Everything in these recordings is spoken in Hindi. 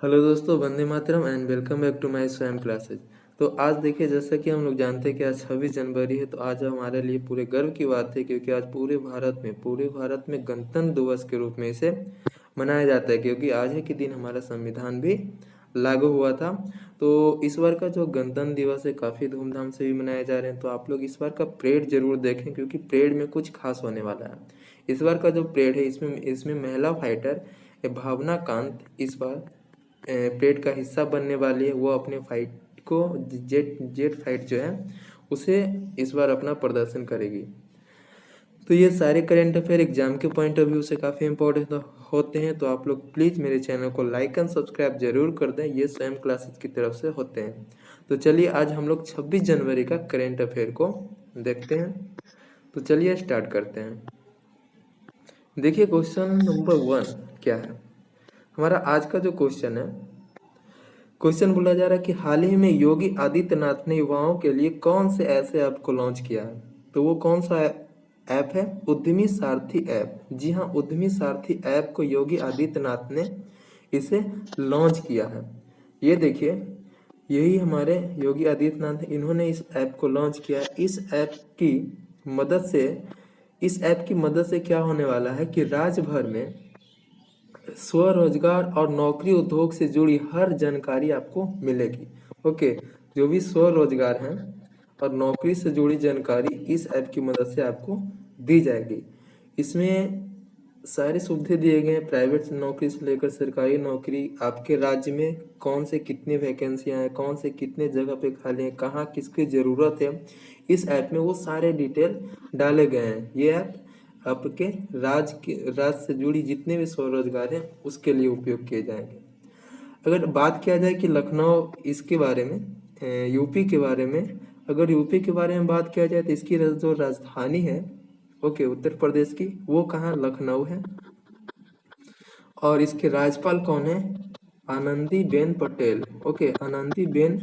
हेलो दोस्तों, वंदे मातरम and welcome back to my Swayam classes. तो आज देखिए, जैसा कि हम लोग जानते हैं कि आज 26 जनवरी है, तो आज हमारे लिए पूरे गर्व की बात है क्योंकि आज पूरे भारत में गणतंत्र दिवस के रूप में इसे मनाया जाता है, क्योंकि आज ही के दिन हमारा संविधान भी लागू हुआ था। तो इस बार का जो गणतंत्र दिवस है काफ़ी धूमधाम से भी मनाए जा रहे हैं। तो आप लोग इस बार का परेड जरूर देखें क्योंकि परेड में कुछ खास होने वाला है। इस बार का जो परेड है इसमें इसमें महिला फाइटर भावना कांत इस बार परेड का हिस्सा बनने वाली है। वो अपने फाइट को जेट जेट फाइट जो है उसे इस बार अपना प्रदर्शन करेगी। तो ये सारे करंट अफेयर एग्जाम के पॉइंट ऑफ व्यू से काफ़ी इंपॉर्टेंट होते हैं। तो आप लोग प्लीज़ मेरे चैनल को लाइक एंड सब्सक्राइब जरूर कर दें, ये स्वयं क्लासेस की तरफ से होते हैं। तो चलिए आज हम लोग 26 जनवरी का करंट अफेयर को देखते हैं। तो चलिए स्टार्ट करते हैं। देखिए क्वेश्चन नंबर 1 क्या है। हमारा आज का जो क्वेश्चन है, क्वेश्चन बोला जा रहा है कि हाल ही में योगी आदित्यनाथ ने युवाओं के लिए कौन से ऐसे ऐप को लॉन्च किया है। तो वो कौन सा ऐप है? उद्यमी सारथी ऐप। जी हाँ, उद्यमी सारथी ऐप को योगी आदित्यनाथ ने इसे लॉन्च किया है। ये देखिए, यही हमारे योगी आदित्यनाथ इन्होंने इस ऐप को लॉन्च किया है। इस ऐप की मदद से क्या होने वाला है कि राज्य भर में स्वरोजगार और नौकरी उद्योग से जुड़ी हर जानकारी आपको मिलेगी। ओके, जो भी स्वरोजगार है और नौकरी से जुड़ी जानकारी इस ऐप की मदद से आपको दी जाएगी। इसमें सारी सुविधाएं दिए गए हैं, प्राइवेट नौकरी से लेकर सरकारी नौकरी, आपके राज्य में कौन से कितने वैकेंसियां हैं, कौन से कितने जगह पे खाली हैं, कहाँ किसकी ज़रूरत है। इस ऐप में वो सारे डिटेल डाले गए हैं। ये ऐप आपके राज्य से जुड़ी जितने भी स्वरोजगार हैं उसके लिए उपयोग किए जाएंगे। अगर बात किया जाए कि लखनऊ इसके बारे में, यूपी के बारे में, अगर यूपी के बारे में बात किया जाए तो इसकी जो राजधानी है, ओके, उत्तर प्रदेश की, वो कहाँ? लखनऊ है। और इसके राज्यपाल कौन है? आनंदीबेन पटेल। ओके, आनंदीबेन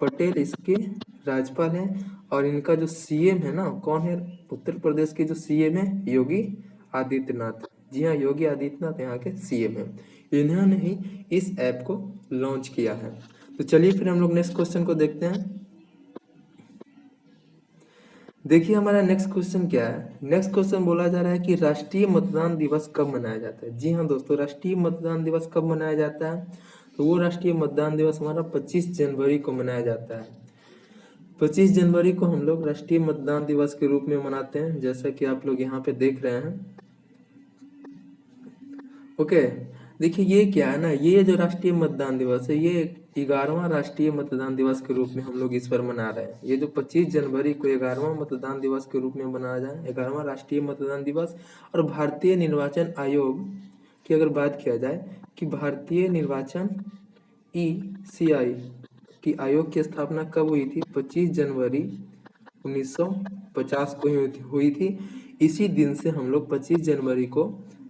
पटेल इसके राज्यपाल हैं। और इनका जो सीएम है ना, कौन है? उत्तर प्रदेश के जो सीएम है योगी आदित्यनाथ। जी हाँ, योगी आदित्यनाथ यहाँ के सीएम है। इन्होंने ही इस ऐप को लॉन्च किया है। तो चलिए फिर हम लोग नेक्स्ट क्वेश्चन को देखते हैं। देखिए हमारा नेक्स्ट क्वेश्चन क्या है। नेक्स्ट क्वेश्चन बोला जा रहा है कि राष्ट्रीय मतदान दिवस कब मनाया जाता है। जी हाँ दोस्तों, राष्ट्रीय मतदान दिवस कब मनाया जाता है? तो वो राष्ट्रीय मतदान दिवस हमारा 25 जनवरी को मनाया जाता है। 25 जनवरी को हम लोग राष्ट्रीय मतदान दिवस के रूप में मनाते हैं, जैसा कि आप लोग यहाँ पे देख रहे हैं। ओके, देखिए ये क्या है ना, ये जो राष्ट्रीय मतदान दिवस है ये 11वां राष्ट्रीय मतदान दिवस के रूप में हम लोग इस पर मना रहे हैं। ये जो 25 जनवरी को 11वां मतदान दिवस के रूप में मनाया जाए, 11वां राष्ट्रीय मतदान दिवस। और भारतीय निर्वाचन आयोग की अगर बात किया जाए कि भारतीय निर्वाचन ECI की आयोग की स्थापना कब हुई थी? 25 जनवरी 1950 को हुई थी। इसी दिन से हम लोग 25 जनवरी को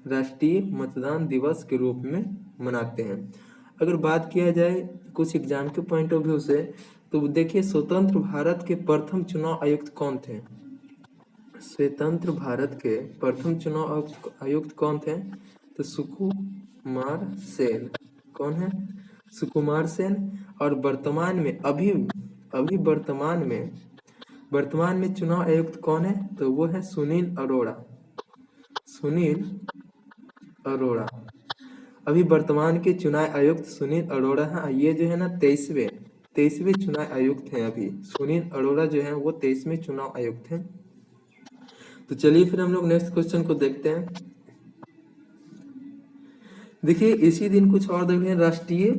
राष्ट्रीय मतदान दिवस के रूप में मनाते हैं। अगर बात किया जाए कुछ एग्जाम के पॉइंट ऑफ व्यू से, तो देखिए स्वतंत्र भारत के प्रथम चुनाव आयुक्त कौन थे? स्वतंत्र भारत के प्रथम चुनाव आयुक्त कौन थे? तो सुकुमार सेन। कौन है? सुकुमार सेन। और वर्तमान में अभी वर्तमान में चुनाव आयुक्त कौन है? तो वो है सुनील अरोड़ा। सुनील अरोड़ा अभी वर्तमान के चुनाव आयुक्त सुनील अरोड़ा है। ये जो है ना 23वें चुनाव आयुक्त हैं। अभी सुनील अरोड़ा जो है वो 23वें चुनाव आयुक्त हैं। तो चलिए फिर हम लोग नेक्स्ट क्वेश्चन को देखते हैं। देखिए इसी दिन कुछ और देख रहे हैं, राष्ट्रीय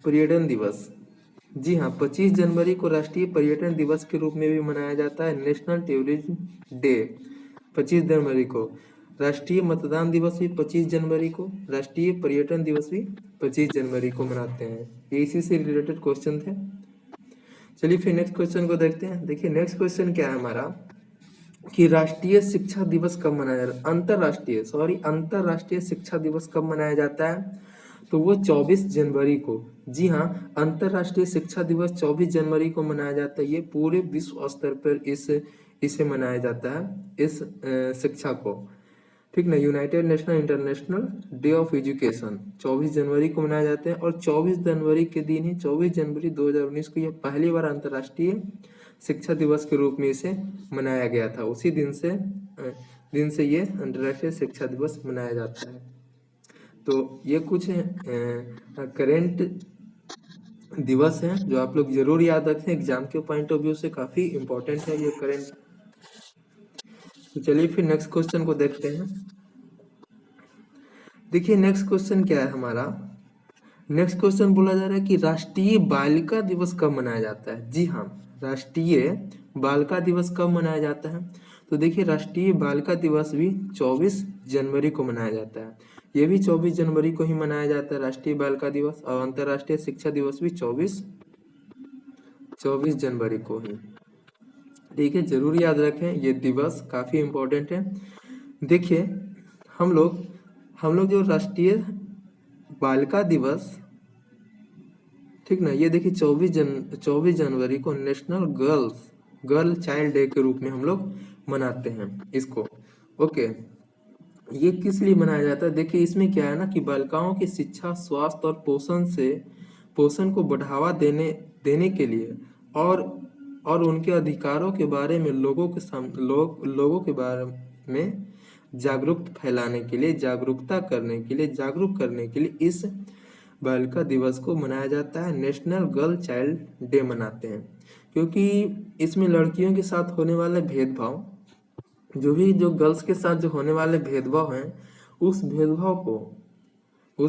पर्यटन दिवस। जी हाँ, 25 जनवरी को राष्ट्रीय पर्यटन दिवस के रूप में भी मनाया जाता है, नेशनल टूरिज्म डे। 25 जनवरी को राष्ट्रीय मतदान दिवस भी 25 जनवरी को, राष्ट्रीय पर्यटन दिवस भी 25 जनवरी को मनाते हैं। ये इसी से रिलेटेड क्वेश्चन थे। चलिए फिर नेक्स्ट क्वेश्चन को देखते हैं। देखिए नेक्स्ट क्वेश्चन क्या है हमारा कि राष्ट्रीय शिक्षा दिवस कब मनाया जाता है? अंतरराष्ट्रीय शिक्षा दिवस कब मनाया जाता है? तो वो 24 जनवरी को। जी हाँ, अंतरराष्ट्रीय शिक्षा दिवस 24 जनवरी को मनाया जाता है। ये पूरे विश्व स्तर पर इसे मनाया जाता है, इस शिक्षा को। ठीक ना। United national international day of education 24 जनवरी को मनाए जाते हैं, और 24 जनवरी के दिन ही 24 जनवरी 2019 को यह पहली बार अंतर्राष्ट्रीय शिक्षा दिवस के रूप में इसे मनाया गया था। उसी दिन से ये अंतर्राष्ट्रीय शिक्षा दिवस मनाया जाता है। तो ये कुछ करेंट दिवस हैं जो आप लोग जरूर याद रखें, एग्जाम के पॉइंट ऑफ व्यू से काफी इंपॉर्टेंट है ये करेंट। तो चलिए फिर नेक्स्ट क्वेश्चन को देखते हैं। देखिए नेक्स्ट क्वेश्चन क्या है हमारा। नेक्स्ट क्वेश्चन बोला जा रहा है कि राष्ट्रीय बालिका दिवस कब मनाया जाता है। जी हाँ, राष्ट्रीय बालिका दिवस कब मनाया जाता है। तो देखिए राष्ट्रीय बालिका दिवस भी 24 जनवरी को मनाया जाता है। ये भी 24 जनवरी को ही मनाया जाता है राष्ट्रीय बालिका दिवस, और अंतर्राष्ट्रीय शिक्षा दिवस भी 24 जनवरी को ही। ठीक है, जरूर याद रखें, ये दिवस काफी इंपॉर्टेंट है। देखिए हम लोग जो राष्ट्रीय बालिका दिवस, ठीक ना, ये देखिए 24 जनवरी को नेशनल गर्ल चाइल्ड डे के रूप में हम लोग मनाते हैं इसको। ओके, ये किस लिए मनाया जाता है। देखिए इसमें क्या है ना कि बालिकाओं की शिक्षा, स्वास्थ्य और पोषण को बढ़ावा देने के लिए और उनके अधिकारों के बारे में लोगों के बारे में जागरूकता करने के लिए इस बालिका दिवस को मनाया जाता है। नेशनल गर्ल चाइल्ड डे मनाते हैं क्योंकि इसमें लड़कियों के साथ होने वाले भेदभाव, जो गर्ल्स के साथ जो होने वाले भेदभाव हैं, उस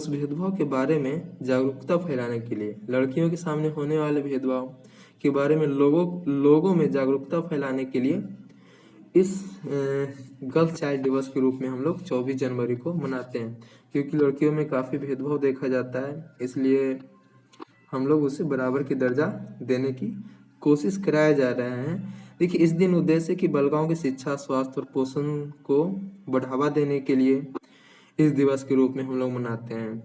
भेदभाव के बारे में जागरूकता फैलाने के लिए, लड़कियों के सामने होने वाले भेदभाव के बारे में लोगों में जागरूकता फैलाने के लिए इस गर्ल्स चाइल्ड दिवस के रूप में हम लोग 24 जनवरी को मनाते हैं। क्योंकि लड़कियों में काफ़ी भेदभाव देखा जाता है, इसलिए हम लोग उसे बराबर की दर्जा देने की कोशिश कराया जा रहे हैं। देखिए इस दिन उद्देश्य कि बालिकाओं की शिक्षा, स्वास्थ्य और पोषण को बढ़ावा देने के लिए इस दिवस के रूप में हम लोग मनाते हैं।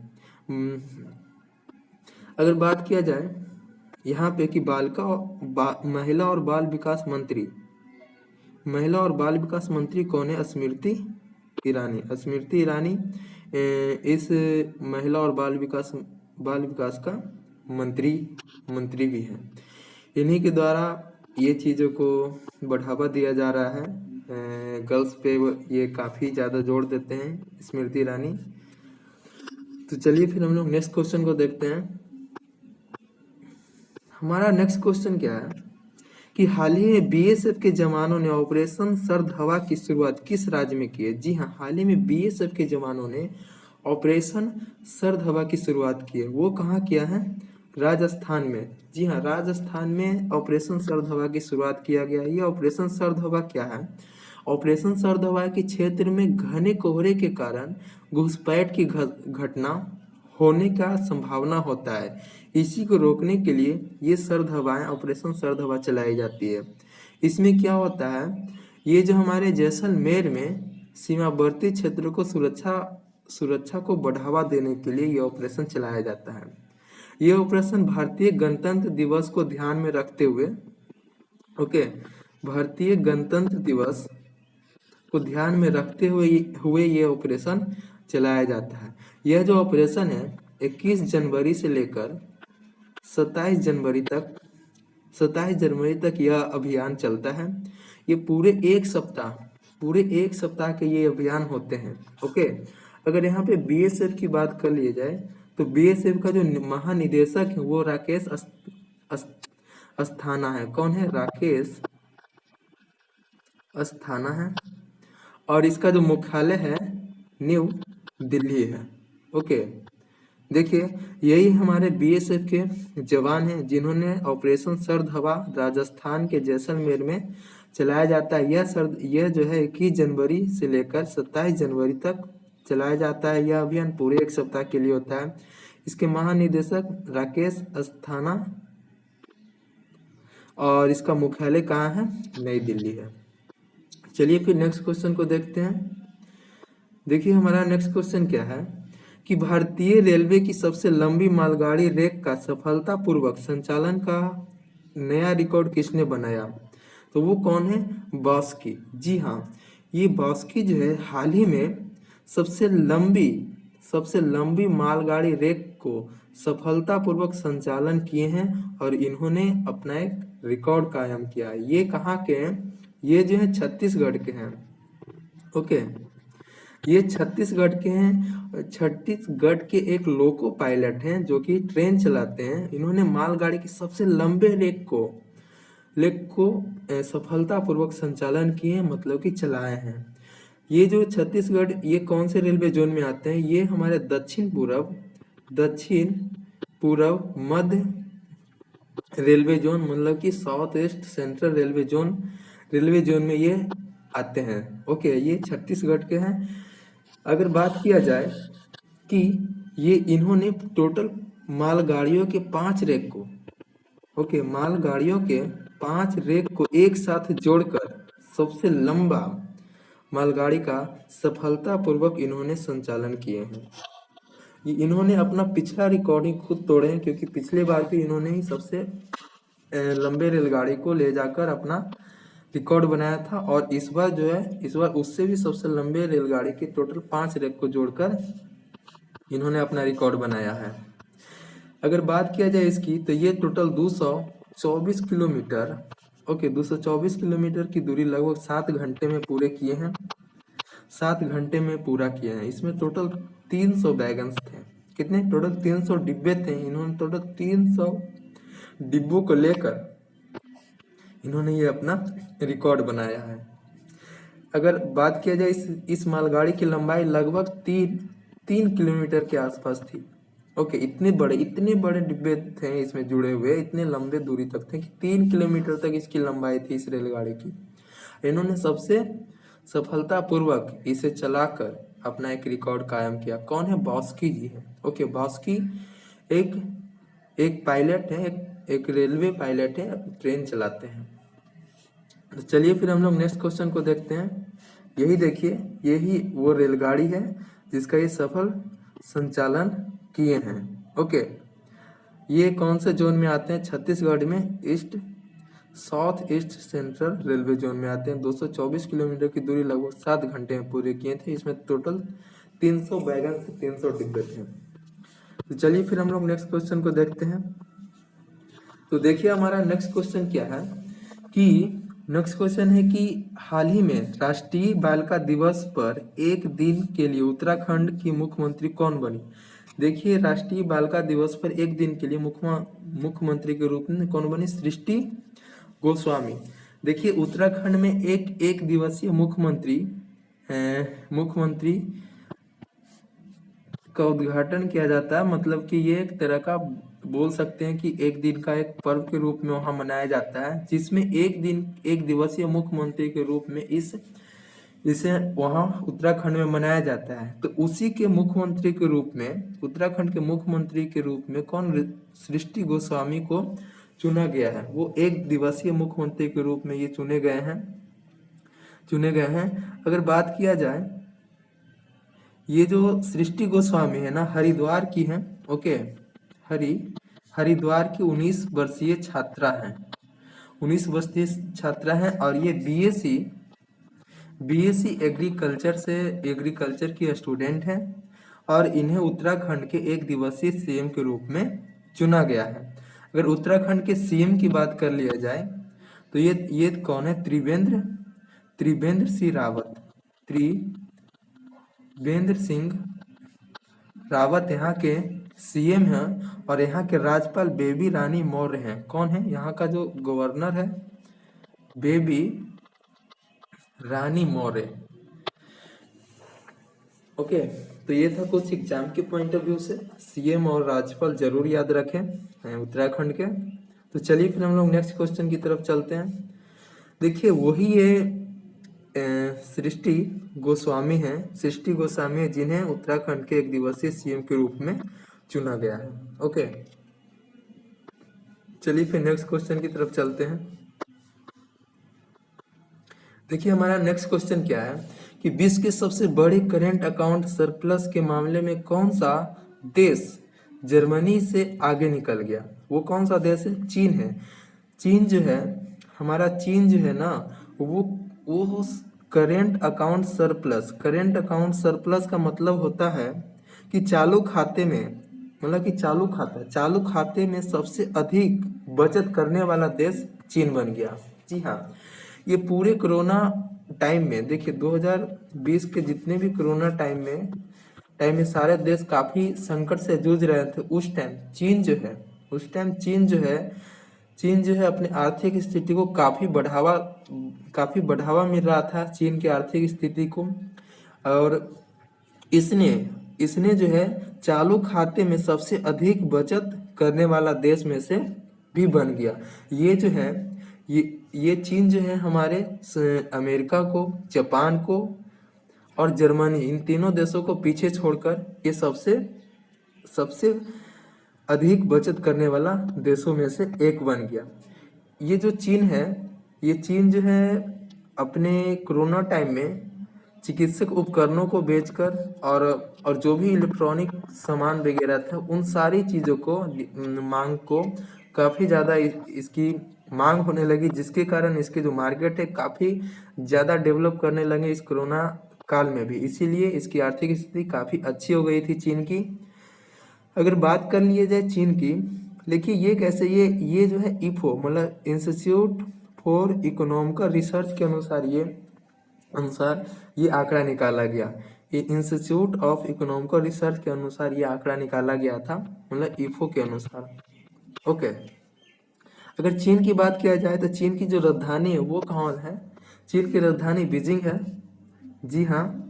अगर बात किया जाए यहाँ पे कि महिला और बाल विकास मंत्री कौन है। स्मृति ईरानी इस महिला और बाल विकास का मंत्री भी है। इन्हीं के द्वारा ये चीज़ों को बढ़ावा दिया जा रहा है। गर्ल्स पे ये काफ़ी ज़्यादा जोर देते हैं स्मृति ईरानी। तो चलिए फिर हम लोग नेक्स्ट क्वेश्चन को देखते हैं। हमारा नेक्स्ट क्वेश्चन क्या है कि हाल ही में बीएसएफ के जवानों ने ऑपरेशन सर्द हवा की शुरुआत किस राज्य में की है। जी हाँ, हाल ही में बीएसएफ के जवानों ने ऑपरेशन सर्द हवा की शुरुआत की है। वो कहाँ किया है, राजस्थान में। जी हाँ, राजस्थान में ऑपरेशन सर्द हवा की शुरुआत किया गया है। ये ऑपरेशन सर्द हवा क्या है। ऑपरेशन सर्द हवा के क्षेत्र में घने कोहरे के कारण घुसपैठ की घटना होने का संभावना होता है। इसी को रोकने के लिए ये सर्द हवाएं, ऑपरेशन सर्द हवा चलाई जाती है। इसमें क्या होता है, ये जो हमारे जैसलमेर में सीमावर्ती क्षेत्रों को सुरक्षा को बढ़ावा देने के लिए ये ऑपरेशन चलाया जाता है। ये ऑपरेशन भारतीय गणतंत्र दिवस को ध्यान में रखते हुए भारतीय गणतंत्र दिवस को ध्यान में रखते हुए ये ऑपरेशन चलाया जाता है। यह जो ऑपरेशन है 21 जनवरी से लेकर 27 जनवरी तक यह अभियान चलता है। ये पूरे एक सप्ताह के ये अभियान होते हैं। ओके, अगर यहाँ पे बीएसएफ की बात कर ली जाए तो बीएसएफ का जो महानिदेशक है वो राकेश अस्थाना है। कौन है, राकेश अस्थाना है। और इसका जो मुख्यालय है न्यू दिल्ली है। ओके, देखिए यही हमारे बीएसएफ के जवान हैं जिन्होंने ऑपरेशन सर्द हवा राजस्थान के जैसलमेर में चलाया जाता है। यह जो है 21 जनवरी से लेकर 27 जनवरी तक चलाया जाता है। यह अभियान पूरे एक सप्ताह के लिए होता है। इसके महानिदेशक राकेश अस्थाना और इसका मुख्यालय कहाँ है, नई दिल्ली है। चलिए फिर नेक्स्ट क्वेश्चन को देखते हैं। देखिए हमारा नेक्स्ट क्वेश्चन क्या है कि भारतीय रेलवे की सबसे लंबी मालगाड़ी रेक का सफलतापूर्वक संचालन का नया रिकॉर्ड किसने बनाया। तो वो कौन है, बॉस्की। जी हाँ, ये बॉस्की जो है हाल ही में सबसे लंबी मालगाड़ी रेक को सफलतापूर्वक संचालन किए हैं और इन्होंने अपना एक रिकॉर्ड कायम किया है। ये कहाँ के हैं? ये जो है छत्तीसगढ़ के हैं। ओके, ये छत्तीसगढ़ के हैं। छत्तीसगढ़ के एक लोको पायलट हैं जो कि ट्रेन चलाते हैं। इन्होंने मालगाड़ी के सबसे लंबे लेग को सफलतापूर्वक संचालन किए, मतलब कि चलाए हैं। ये जो छत्तीसगढ़, ये कौन से रेलवे जोन में आते हैं? ये हमारे दक्षिण पूर्व मध्य रेलवे जोन, मतलब कि south east central railway zone में ये आते हैं। ओके, ये छत्तीसगढ़ के हैं। अगर बात किया जाए कि ये इन्होंने टोटल मालगाड़ियों के 5 रेक को मालगाड़ियों के 5 रेक को एक साथ जोड़कर सबसे लंबा मालगाड़ी का सफलतापूर्वक इन्होंने संचालन किए हैं। इन्होंने अपना पिछला रिकॉर्डिंग खुद तोड़े हैं, क्योंकि पिछले बार भी इन्होंने ही सबसे लंबे रेलगाड़ी को ले जाकर अपना रिकॉर्ड बनाया था, और इस बार उससे भी सबसे लंबे रेलगाड़ी के टोटल 5 रेक को जोड़कर इन्होंने अपना रिकॉर्ड बनाया है। अगर बात किया जाए इसकी, तो ये टोटल 224 किलोमीटर 224 किलोमीटर की दूरी लगभग 7 घंटे में पूरे किए हैं। 7 घंटे में पूरा किए हैं। इसमें टोटल 300 वैगन्स थे। कितने? टोटल 300 डिब्बे थे। इन्होंने टोटल 300 डिब्बों को लेकर इन्होंने ये अपना रिकॉर्ड बनाया है। अगर बात किया जाए इस मालगाड़ी की लंबाई लगभग 3 किलोमीटर के आसपास थी। ओके, इतने बड़े डिब्बे थे इसमें जुड़े हुए, इतने लंबे दूरी तक थे कि 3 किलोमीटर तक इसकी लंबाई थी इस रेलगाड़ी की। इन्होंने सबसे सफलतापूर्वक इसे चलाकर अपना एक रिकॉर्ड कायम किया। कौन है? बॉस्की जी है। ओके, बॉस्की एक पायलट है, एक रेलवे पायलट है, ट्रेन चलाते हैं। तो चलिए फिर हम लोग नेक्स्ट क्वेश्चन को देखते हैं। यही देखिए, यही वो रेलगाड़ी है जिसका ये सफल संचालन किए हैं। ओके, ये कौन से जोन में आते हैं? छत्तीसगढ़ में south east central railway zone में आते हैं। 224 किलोमीटर की दूरी लगभग 7 घंटे में पूरे किए थे। इसमें टोटल 300 वैगन से 300 डिब्बे थे। तो चलिए फिर हम लोग नेक्स्ट क्वेश्चन को देखते हैं। तो देखिए हमारा नेक्स्ट क्वेश्चन क्या है कि हाल ही में राष्ट्रीय बालिका दिवस पर एक दिन के लिए उत्तराखंड की मुख्यमंत्री कौन बनी? देखिए, राष्ट्रीय बालिका दिवस पर एक दिन के लिए मुख्यमंत्री के रूप में कौन बनी? सृष्टि गोस्वामी। देखिए, उत्तराखंड में एक दिवसीय मुख्यमंत्री का उद्घाटन किया जाता है। मतलब कि ये एक तरह का बोल सकते हैं कि एक दिन का एक पर्व के रूप में वहां मनाया जाता है, जिसमें एक दिवसीय मुख्यमंत्री के रूप में इसे वहां उत्तराखंड में मनाया जाता है। तो उसी के मुख्यमंत्री के रूप में, उत्तराखंड के मुख्यमंत्री के रूप में कौन? सृष्टि गोस्वामी को चुना गया है। वो एक दिवसीय मुख्यमंत्री के रूप में ये चुने गए हैं। अगर बात किया जाए, ये जो सृष्टि गोस्वामी है ना, हरिद्वार की है। ओके, हरिद्वार की 19 वर्षीय छात्रा हैं और ये बीएससी एग्रीकल्चर की स्टूडेंट हैं, और इन्हें उत्तराखंड के एक दिवसीय सीएम के रूप में चुना गया है। अगर उत्तराखंड के सीएम की बात कर लिया जाए, तो ये कौन है? त्रिवेंद्र सिंह रावत यहाँ के सीएम हैं, और यहाँ के राज्यपाल बेबी रानी मौर्य हैं। कौन है? यहाँ का जो गवर्नर है बेबी रानी मौर्य। ओके, तो ये था कुछ एग्जाम के पॉइंट ऑफ व्यू से। सीएम और राज्यपाल जरूर याद रखें उत्तराखंड के। तो चलिए फिर हम लोग नेक्स्ट क्वेश्चन की तरफ चलते हैं। देखिए, वही ये सृष्टि गोस्वामी है जिन्हें उत्तराखंड के एक दिवसीय सीएम के रूप में चुना गया है। ओके, चलिए फिर नेक्स्ट क्वेश्चन की तरफ चलते हैं। देखिए, हमारा नेक्स्ट क्वेश्चन क्या है कि विश्व के सबसे बड़े करेंट अकाउंट सरप्लस के मामले में कौन सा देश जर्मनी से आगे निकल गया? वो कौन सा देश है? चीन है। चीन जो है ना, वो current account surplus. Current account surplus का मतलब होता है कि चालू खाते में, मतलब कि चालू खाते में सबसे अधिक बचत करने वाला देश चीन बन गया। जी हाँ, ये पूरे कोरोना टाइम में देखिए 2020 के जितने भी कोरोना टाइम में सारे देश काफी संकट से जूझ रहे थे। उस टाइम चीन जो है अपनी आर्थिक स्थिति को काफी बढ़ावा मिल रहा था चीन की आर्थिक स्थिति को, और इसने जो है चालू खाते में सबसे अधिक बचत करने वाला देश में से भी बन गया। ये जो है ये चीन जो है हमारे अमेरिका को, जापान को और जर्मनी, इन तीनों देशों को पीछे छोड़कर ये सबसे अधिक बचत करने वाला देशों में से एक बन गया। ये जो चीन जो है अपने कोरोना टाइम में चिकित्सक उपकरणों को बेचकर और जो भी इलेक्ट्रॉनिक सामान वगैरह था उन सारी चीज़ों को मांग को काफ़ी ज़्यादा इसकी मांग होने लगी, जिसके कारण इसके जो मार्केट है काफ़ी ज़्यादा डेवलप करने लगे इस कोरोना काल में भी। इसीलिए इसकी आर्थिक स्थिति काफ़ी अच्छी हो गई थी चीन की। अगर बात कर लिए जाए चीन की, देखिए ये कैसे, ये जो है इफो मतलब इंस्टीट्यूट फॉर इकोनॉमिकल रिसर्च के अनुसार ये आंकड़ा निकाला गया। ये इंस्टीट्यूट ऑफ इकोनॉमिकल रिसर्च के अनुसार ये आंकड़ा निकाला गया था, मतलब इफो के अनुसार। ओके, अगर चीन की बात किया जाए तो चीन की जो राजधानी है वो कहाँ है? चीन की राजधानी बीजिंग है। जी हाँ,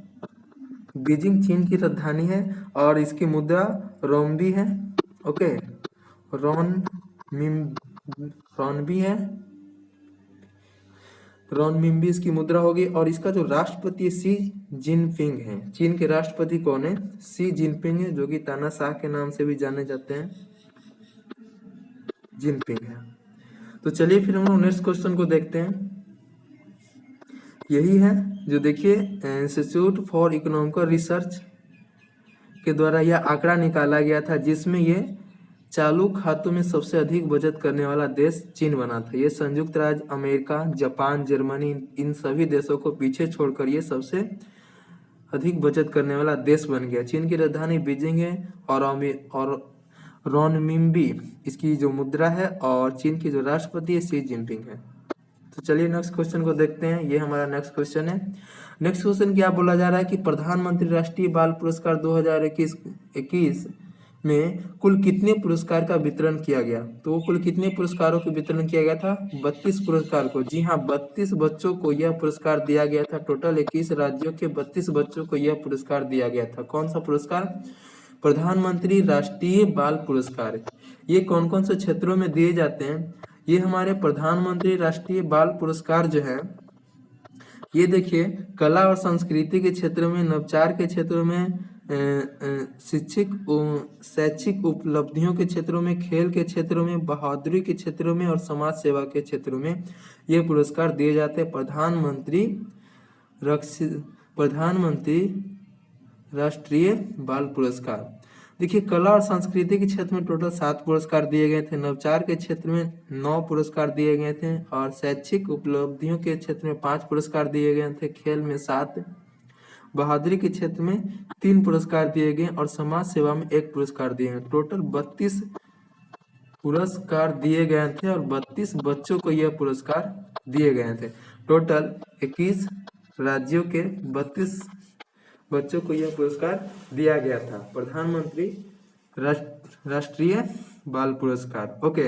बीजिंग चीन की राजधानी है और इसकी मुद्रा रोनबी है। ओके, रोनमिंबी इसकी मुद्रा होगी। और इसका जो राष्ट्रपति शी जिनपिंग है, चीन के राष्ट्रपति कौन है? शी जिनपिंग है, जो कि तानाशाह के नाम से भी जाने जाते हैं, जिनपिंग है। तो चलिए फिर हम लोग नेक्स्ट क्वेश्चन को देखते हैं। यही है जो देखिए इंस्टीट्यूट फॉर इकोनॉमिकल रिसर्च के द्वारा यह आंकड़ा निकाला गया था, जिसमें ये चालू खातों में सबसे अधिक बचत करने वाला देश चीन बना था। ये संयुक्त राज्य अमेरिका, जापान, जर्मनी, इन सभी देशों को पीछे छोड़कर ये सबसे अधिक बचत करने वाला देश बन गया। चीन की राजधानी बीजिंग है और रोनमिंबी इसकी जो मुद्रा है, और चीन की जो राष्ट्रपति है शी जिनपिंग है। तो चलिए नेक्स्ट क्वेश्चन को देखते हैं। ये हमारा नेक्स्ट क्वेश्चन है। नेक्स्ट क्वेश्चन क्या बोला जा रहा है कि प्रधानमंत्री राष्ट्रीय बाल पुरस्कार 2021 में कुल कितने पुरस्कार का वितरण किया गया? तो कुल कितने पुरस्कारों का वितरण किया गया था? 32 पुरस्कार को। जी हाँ, 32 बच्चों को यह पुरस्कार दिया गया था। टोटल 21 राज्यों के 32 बच्चों को यह पुरस्कार दिया गया था। कौन सा पुरस्कार? प्रधानमंत्री राष्ट्रीय बाल पुरस्कार। ये कौन कौन से क्षेत्रों में दिए जाते हैं? ये हमारे प्रधानमंत्री राष्ट्रीय बाल पुरस्कार जो है, ये देखिए कला और संस्कृति के क्षेत्र में, नवाचार के क्षेत्रों में, शैक्षिक उपलब्धियों के क्षेत्रों में, खेल के क्षेत्रों में, बहादुरी के क्षेत्रों में और समाज सेवा के क्षेत्रों में ये पुरस्कार दिए जाते हैं। प्रधानमंत्री राष्ट्रीय बाल पुरस्कार। देखिए कला और संस्कृति के क्षेत्र में टोटल 7 पुरस्कार दिए गए थे, नवाचार के क्षेत्र में 9 पुरस्कार दिए गए थे, और शैक्षिक उपलब्धियों के क्षेत्र में 5 पुरस्कार दिए गए थे, खेल में 7, बहादुरी के क्षेत्र में 3 पुरस्कार दिए गए और समाज सेवा में 1 पुरस्कार दिए गए। टोटल 32 पुरस्कार दिए गए थे और 32 बच्चों को यह पुरस्कार दिए गए थे। टोटल 21 राज्यों के 32 बच्चों को यह पुरस्कार दिया गया था, प्रधानमंत्री राष्ट्रीय बाल पुरस्कार। ओके,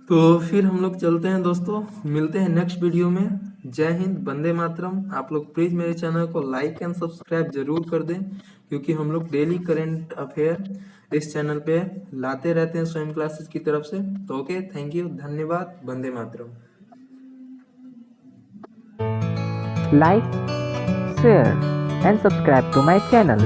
तो फिर हम लोग चलते हैं दोस्तों, मिलते हैं नेक्स्ट वीडियो में। जय हिंद, वंदे मातरम। आप लोग प्लीज मेरे चैनल को लाइक एंड सब्सक्राइब जरूर कर दें, क्योंकि हम लोग डेली करंट अफेयर इस चैनल पे लाते रहते हैं स्वयं क्लासेस की तरफ से। तो ओके, थैंक यू, धन्यवाद, Vande Mataram. Like, share and subscribe to my channel.